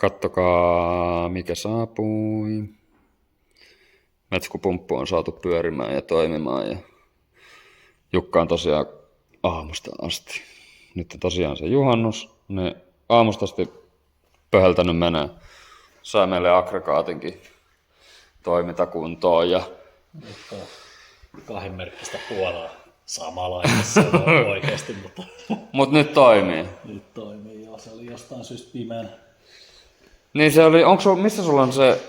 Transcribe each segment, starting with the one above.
Kattokaa, mikä saapui. Metskupumppu on saatu pyörimään ja toimimaan. Ja Jukka on tosiaan aamusta asti. Nyt on tosiaan se juhannus. Ne aamusta asti pöheltänyt menee. Sai meille aggregaatinkin toimintakuntoon. Ja Nyt on kahdenmerkkistä puolaa samanlaisessa oikeasti, mutta Mut nyt toimii. nyt toimii. Joo, se oli jostain syystä pimeänä. Niin se oli, missä sulla on se,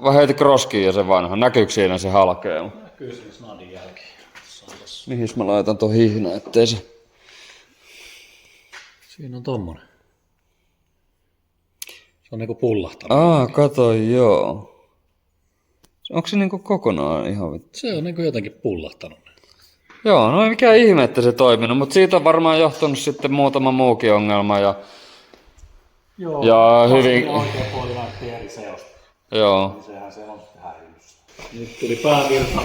vai heitit roskiin ja se vanha, näkyykö siinä se halkeama? Näkyy siinä snadin jälkeen. Mihin mä laitan ton hihna, ettei se... Siinä on tommonen. Se on niinku pullahtanut. Kato, joo. Onko se niinku kokonaan ihan vittu? Se on niinku jotenkin pullahtanut. Joo, no ei mikään ihme, että se toiminut, mutta siitä on varmaan johtunut sitten muutama muukin ongelma ja... Joo, ja hyvin... oikein puoli näytti eri seosta. Joo. Sehän se on häiriössä. Nyt tuli päävirta.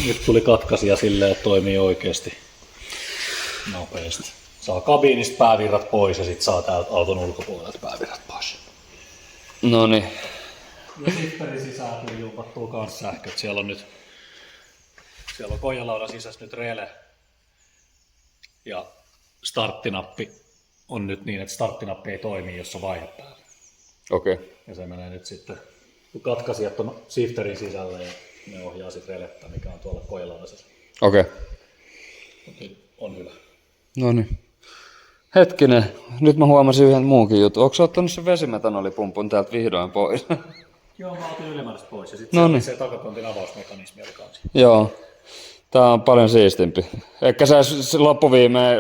Nyt tuli katkaisija silleen, että toimii oikeasti nopeasti. Saa kabiinista päävirrat pois ja sit saa täältä auton ulkopuolelta päävirrat pois. Noniin. Ja sipperin sisään tuli jumpattua kans sähköt. Siellä on kojelaudan sisässä nyt rele. Ja starttinappi on nyt niin, että starttinappi ei toimi, jos on vaihe päällä. Okei. Okay. Ja se menee nyt sitten, kun katkaisijat on shifterin sisällä ja ne ohjaa sit relettä, mikä on tuolla kojelaudan. Okei. Okay. On hyvä. Noniin. Hetkinen, nyt mä huomasin yhden muunkin jutun. Onko sä ottanut sen vesimetanolipumpun täältä vihdoin pois? Joo, mä otin ylimääräistä pois ja sitten se takakontin avausmekanismi oli kanssa. Joo. Tää on paljon siistimpi. Ehkä sä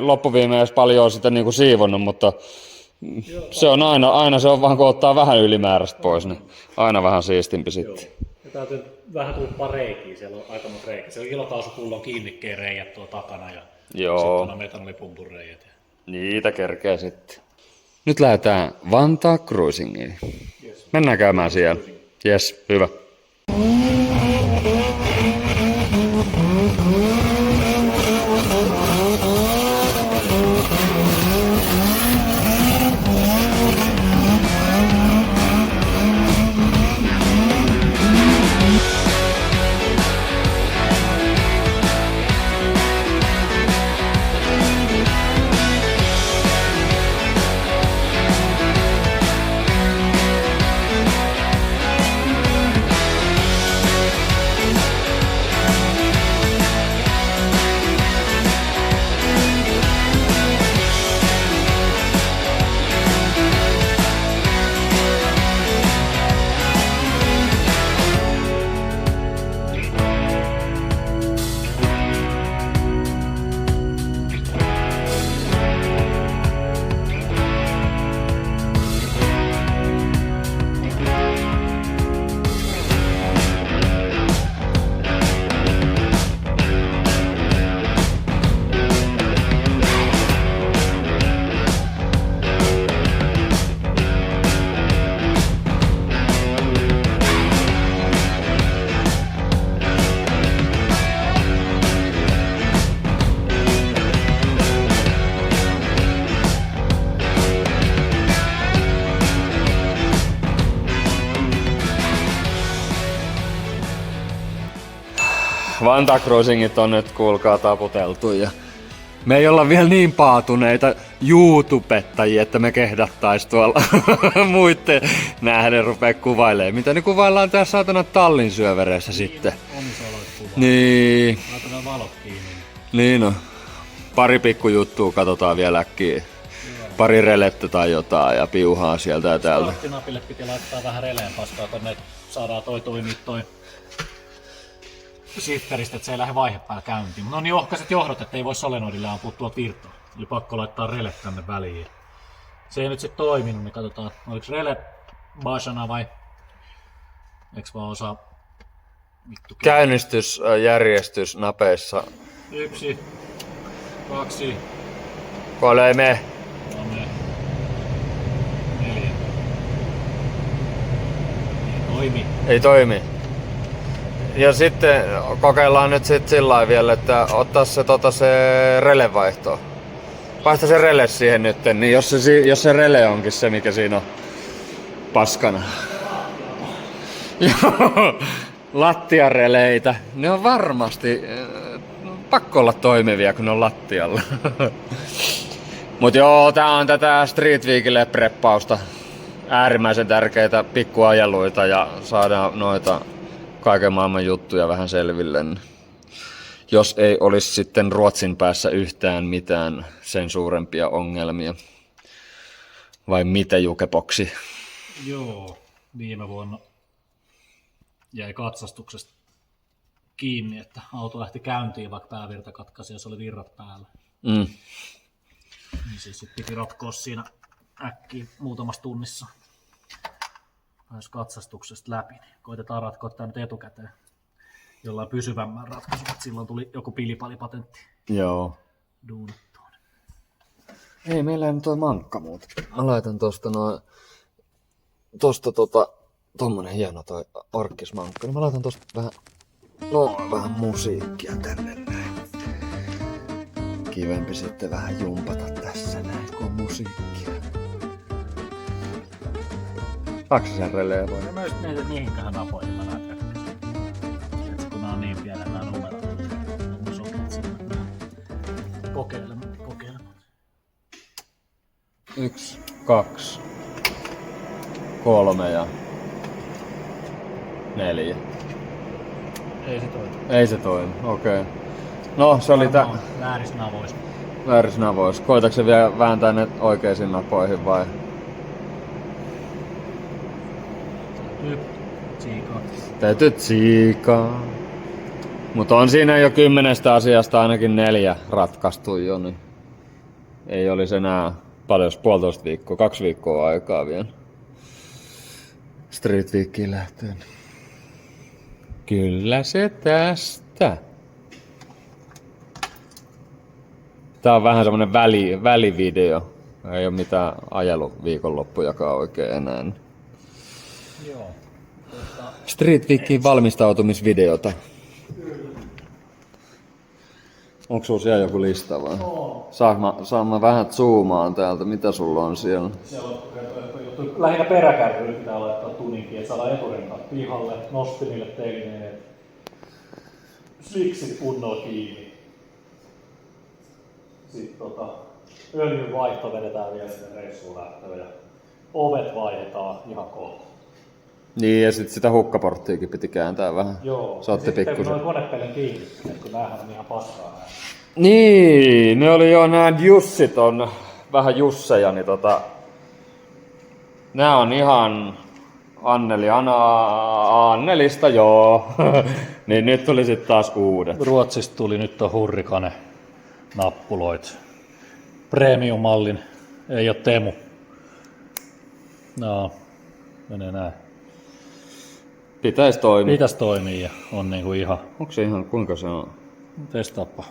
loppuviimeen edes paljon sitä niinku siivonnut, mutta se on aina se on vaan kun ottaa vähän ylimääräistä pois, niin aina vähän siistimpi sitten. Joo. Ja täytyy vähän tuppaa reikiä, siellä on aika monta reikiä. Siellä on ilokaasupullon kiinnikkeen reijät tuolla takana ja sitten on metanolipumpun reijät. Niitä kerkee sitten. Nyt lähdetään Vantaa Cruisingiin. Yes. Mennään käymään siellä. Jes, hyvä. Vantaa Cruisingit on nyt kuulkaa taputeltu ja me ei olla vielä niin paatuneita YouTubettajia, että me kehdattais tuolla muitten nähden rupea kuvailemaan. Mitä ne kuvaillaan tässä saatana tallin syövereissä sitten. Niin. Laitetaan valot kiinni. Niin no. Pari pikkujuttua katsotaan vielä äkkiä. Pari relettä tai jotain ja piuhaa sieltä ja täältä. Starttinapille piti laittaa vähän releen paskaa tonne, että saadaan toi shifteristä, että se ei lähde vaihe päällä käyntiin. Mutta on niin ohkaiset johdot, että ei voi solenoidille ampua tuolta irtoa. Eli pakko laittaa rele tänne väliin. Se ei nyt sit toiminut, niin katsotaan, oliko rele Bashana vai eikö vaan osaa Käynnistysjärjestys napeissa. 1, 2, Kuole ei mene. 3, 4. Ei toimi. Ei toimi. Ja sitten kokeillaan nyt sit sillä vielä, että ottaa se relevaihto. Vaihta se rele siihen nyt, niin jos se rele onkin se, mikä siinä on paskana. Joo, lattiareleitä. Ne on varmasti pakko olla toimivia, kun ne on lattialla. Mut joo, tää on tätä Street Weekille preppausta. Äärimmäisen tärkeitä pikkuajeluita ja saadaan noita kaiken maailman juttuja vähän selville. Jos ei olisi sitten Ruotsin päässä yhtään mitään sen suurempia ongelmia. Vai mitä, Jukeboksi? Joo, viime vuonna jäi katsastuksesta kiinni, että auto lähti käyntiin, vaikka päävirta katkaisi ja se oli virrat päällä. Niin siis sit piti ratkoa siinä äkkiä muutamassa tunnissa. Pääsi katsastuksesta läpi, niin koitetaan ratkoa tämä nyt etukäteen jollain pysyvämmän ratkaisun. Silloin tuli joku pilipalipatentti. Joo. Duunattuun. Ei, meillä ei nyt toi mankka muuta. Mä laitan tosta tommonen hieno toi orkkismankka. Niin mä laitan tosta vähän musiikkia tänne näin. Kivempi sitten vähän jumpata tässä näin, kun on musiikkia. Saatko sen releen vai? Mä just mietin, että mihinkähän napoihin mä näen. Kun nää on niin pienellä nää numerot, niin mun sopii sinne. Kokeilemaan. 1, 2, 3 ja 4. Ei se toimi. Ei se toimi, okei. No, se oli Väärisnavoista. väärisnavoissa. Koitatko se vielä vääntää ne oikeisiin napoihin vai? Täytyy tsiikaa. Mutta on siinä jo 10 asiasta ainakin 4 ratkaistu jo, niin ei olisi enää paljon, 1,5 viikkoa, 2 viikkoa aikaa vielä Street Weekiin lähtöön. Kyllä se tästä. Tää on vähän semmonen välivideo. Ei oo mitään ajeluviikonloppujakaan oikein enää. Joo. Street Weekiin valmistautumisvideota. Onko sulla siellä joku lista vai? Saan mä vähän zoomaan täältä, mitä sulla on siellä? Siellä on lähinnä peräkärryillä pitää laittaa tuninkin, että saadaan eturenkaat pihalle, nostimille telineet, sliksit kunnolla kiinni. Sitten öljyn vaihto vedetään vielä sinne reissuun lähtöön ja ovet vaihdetaan ihan kohta. Niin, ja sit sitä hukkaporttiakin piti kääntää vähän. Joo, Saatte ja sitten pikkusen. kun konepelin kiinni, kun näähän on ihan paskaa näin. Niin, ne oli jo nää Jussit on vähän Jusseja, niin nää on ihan Annelista, joo. Niin nyt tuli sit taas uudet. Ruotsista tuli nyt on Hurricane nappuloit. Premium-mallin, ei oo Temu. No, menee näin. Pitäis toimia. Pitäis toimia ja on niinku ihan... Onko se ihan, kuinka se on? Testaappa.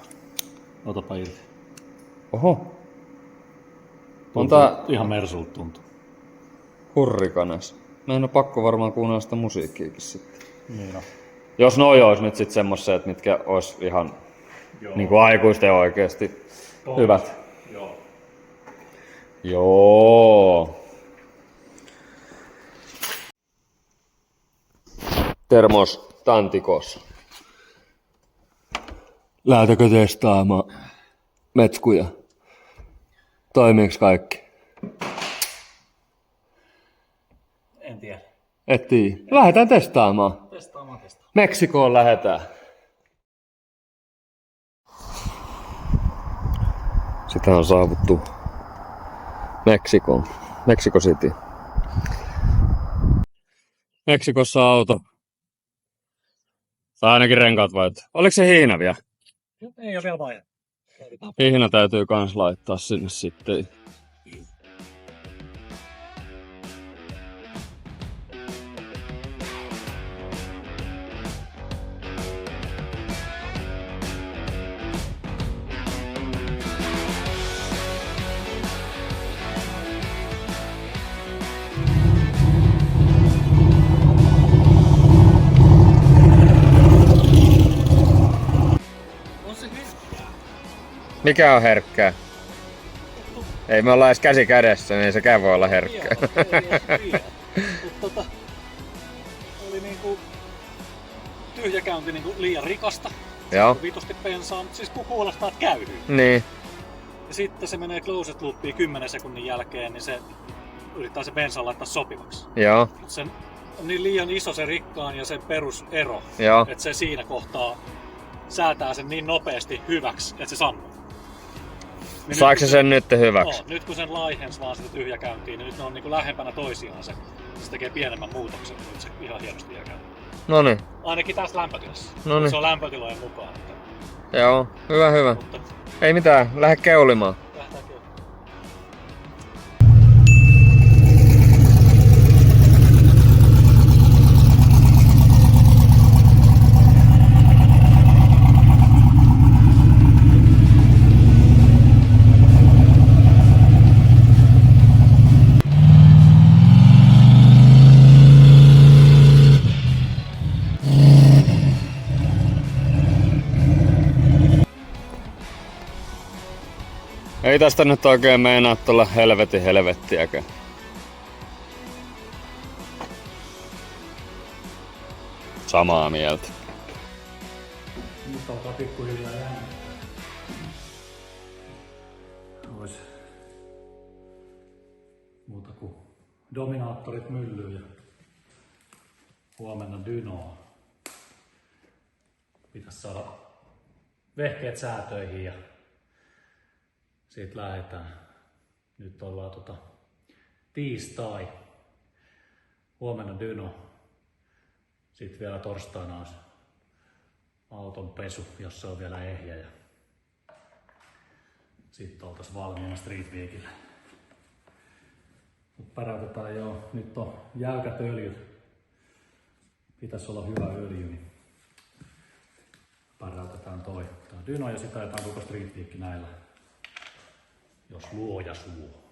Otapa irti. Oho. On Tuntuu, tää ihan Mersulta tuntuu. Hurrikanes. Meidän on pakko varmaan kuunnella sitä musiikkiakin sitten. Niin on. Jos noi ois nyt sit semmoset, mitkä ois ihan niinku aikuisten oikeesti hyvät. Joo. Joo. Termos Tantikos. Lähdetäänkö testaamaan metskuja? Toimiiks kaikki? En tiedä. Et tiedä. Lähdetään testaamaan. Testaamaan. Meksikoon lähdetään. Sitä on saavuttu Meksikoon. Mexico City. Meksikossa auto. Tai ainakin renkaat vaihtu. Oliko se hiina vielä? Ei ole vielä vaihe. Hiina täytyy kans laittaa sinne sitten. Mikä on herkkää? Ei me olla edes käsi kädessä, niin ei sekään voi olla herkkä. Mutta oli niinku tyhjäkäynti niinku liian rikasta. Joo. Vitusti bensaa, mutta siis kun kuulostaa, että käydyy. Niin. Ja sitten se menee closed loopiin 10 sekunnin jälkeen, niin se yrittää se bensa laittaa sopivaksi. Joo. Mutta se on niin liian iso se rikkaan ja sen perusero, Joo. että se siinä kohtaa säätää sen niin nopeasti hyväksi, että se sannuu. Niin Saiko se sen nyt hyväksi? Nyt kun sen laihens vaan sitä tyhjäkäyntiin, niin nyt ne on niinku lähempänä toisiaan se tekee pienemmän muutoksen, niin nyt se ihan hienosti jää käyntiin. Noniin. Ainakin tässä lämpötilassa. Noniin. Se on lämpötilojen mukaan. Joo, hyvä. Mutta Ei mitään, lähde keulimaan. lähdetään kyllä. Ei tästä nyt oikein meinaa tulla helvettiäkään. Samaa mieltä. Nyt alkaa pikkuhiljaa jännittää. Ois muuta kuin dominaattorit myllyyn ja huomenna dynoa. Pitäis saada vehkeet säätöihin ja siitä lähdetään. Nyt ollaan tiistai. Huomenna dyno. Sitten vielä torstaina olisi auton pesu, jos se on vielä ehjä. Ja sitten oltais valmiina Street Weekille. Mut päräytetään jo. Nyt on jäykät öljyt. Pitäis olla hyvä öljy, niin päräytetään toi. Tää on dyno ja sitten ajetaan koko Street Week näillä. Jos luoja suo.